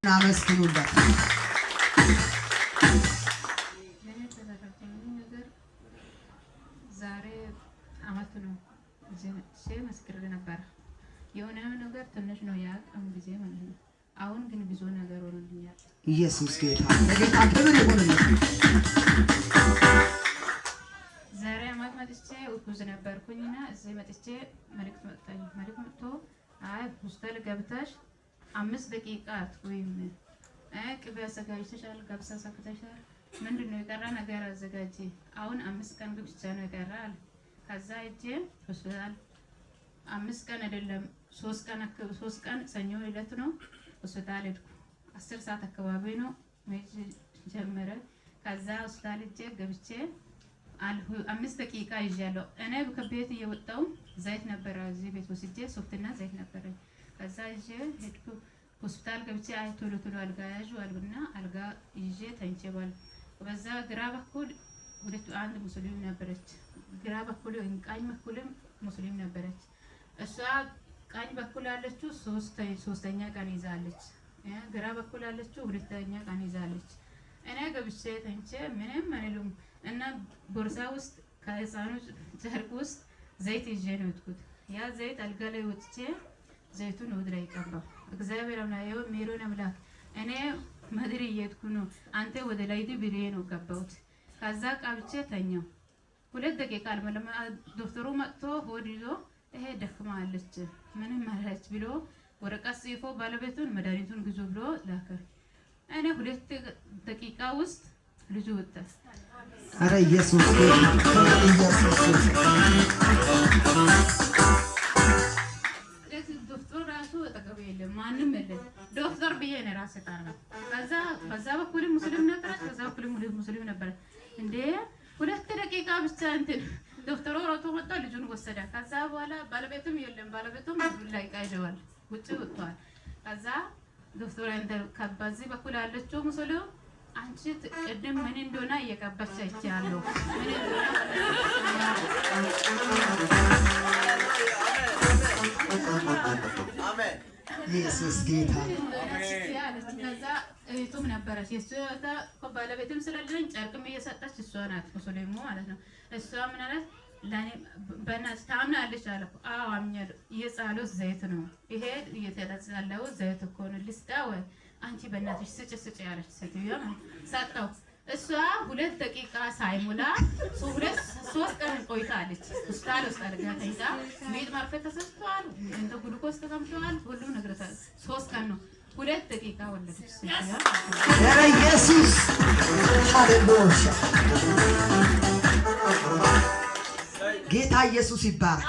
አመስግኑለት። ዛሬ አመት ነው መስክር ነበር። የሆነ ነገር ትንሽ ነው ያቀም ጊዜ ማለት ነው። አሁን ግን ብዙ ነገር ሆኖልኛል። ኢየሱስ ጌታ ለጌታ ክብር ይሁንለት። ዛሬ አመት መጥቼ እኩዝ ነበርኩኝና እዚህ መጥቼ መልእክት መጣኝ። መልእክት መጥቶ አይ ሆስፒታል ገብተሽ 5 ደቂቃ አትቆይም፣ ቅቤ አዘጋጅተሻል፣ ገብስ አዘጋጅተሻል፣ ምንድነው የቀረ ነገር አዘጋጂ፣ አሁን 5 ቀን ብቻ ነው የቀረው። ከዛ እጄ ሆስፒታል 5 ቀን አይደለም 3 ቀን ሰኞ ዕለት ነው ሆስፒታል ሄድኩ። 10 ሰዓት አካባቢ ነው መሄድ ጀመረ። ከዛ ሆስፒታል እጄ ገብቼ 5 ደቂቃ ይዣለሁ። እኔ ከቤት እየወጣሁ ዘይት ነበረ እዚህ ቤት ወስጄ ሶፍትና ዘይት ነበረ። ከዛ ይዤ ሄድኩ ሆስፒታል ገብቼ አይ ቶሎ አልጋ ያዡ አልኩና አልጋ ይዤ ተንቼባል። በዛ ግራ በኩል አንድ ሙስሊም ነበረች፣ ግራ በኩል ቀኝ በኩልም ሙስሊም ነበረች። እሷ ቀኝ በኩል ያለችው ሶስተኛ ቀን ይዛለች፣ ግራ በኩል ያለችው 2ኛ ቀን ይዛለች። እኔ ገብቼ ተንቼ ምንም አይሉም እና ቦርሳ ውስጥ ከህፃኑ ጨርቅ ውስጥ ዘይት ይዤ ነው የወጥኩት። ያ ዘይት አልጋ ላይ ወጥቼ ዘይቱን ወደ ላይ ቀባው። እግዚአብሔር አምላክ ሜሮን አምላክ እኔ መድር እየሄድኩ ነው፣ አንተ ወደ ላይ ብሬ ነው ቀባሁት። ከዛ ቀብቼ ተኛው። 2 ደቂቃ አልሞላም ዶክተሩ መጥቶ ሆድ ይዞ ይሄ ደክማለች ምንም ማለች ብሎ ወረቀት ጽፎ ባለቤቱን መድኃኒቱን ግዙ ብሎ ላከ። እኔ 2 ደቂቃ ውስጥ ልጁ ወጣ። አረ ኢየሱስ ዶክተር ራሱ ተቀበለ የለም ማንም የለም። ዶክተር ብዬ ነው ራሴ ታራ። ከዛ በዛ በኩል ሙስሊም ነበር፣ ከዛ በኩል ሙስሊም ነበር። እንዴ 2 ደቂቃ ብቻ እንትን ዶክተሩ ሮቶ መጣ፣ ልጁን ወሰደ። ከዛ በኋላ ባለቤቱም የለም፣ ባለቤቱም ላይ ቃይደዋል፣ ውጪ ወጥቷል። ከዛ ዶክተሩ ከዚህ በኩል ያለችው ሙስሊም አንቺ ቅድም ምን እንደሆነ እየቀባች አይቻለሁ ምን አሜን ኢየሱስ ጌታ ከዛ እህቱም ነበረች የእሱ ባለቤትም ስለሌለኝ ጨርቅም እየሰጠች እሷ ናት ሙስሊሙ ማለት ነው። እሷ ምን አላት ለኔ በእናትሽ ታምናለች አለኩ። አዎ አምኛለሁ። የጸሎት ዘይት ነው ይሄ እየተጸለየው ዘይት እኮ ነው ልስጣው አንቺ በእናትሽ ስጭ ያለች ሴትዮዋ ሰጠው። እሷ 2 ደቂቃ ሳይሞላ 3 ቀን ቆይታለች ሆስፒታል ውስጥ አልጋተይታ ሚድ ማርፈ ተሰጥቷል፣ እንደ ግሉኮስ ተቀምጧል፣ ሁሉ ነገር 3 ቀን ነው 2 ደቂቃ ወለደች ሴትዮዋ። ያ ኢየሱስ ሃሌሉያ ጌታ ኢየሱስ ይባረክ።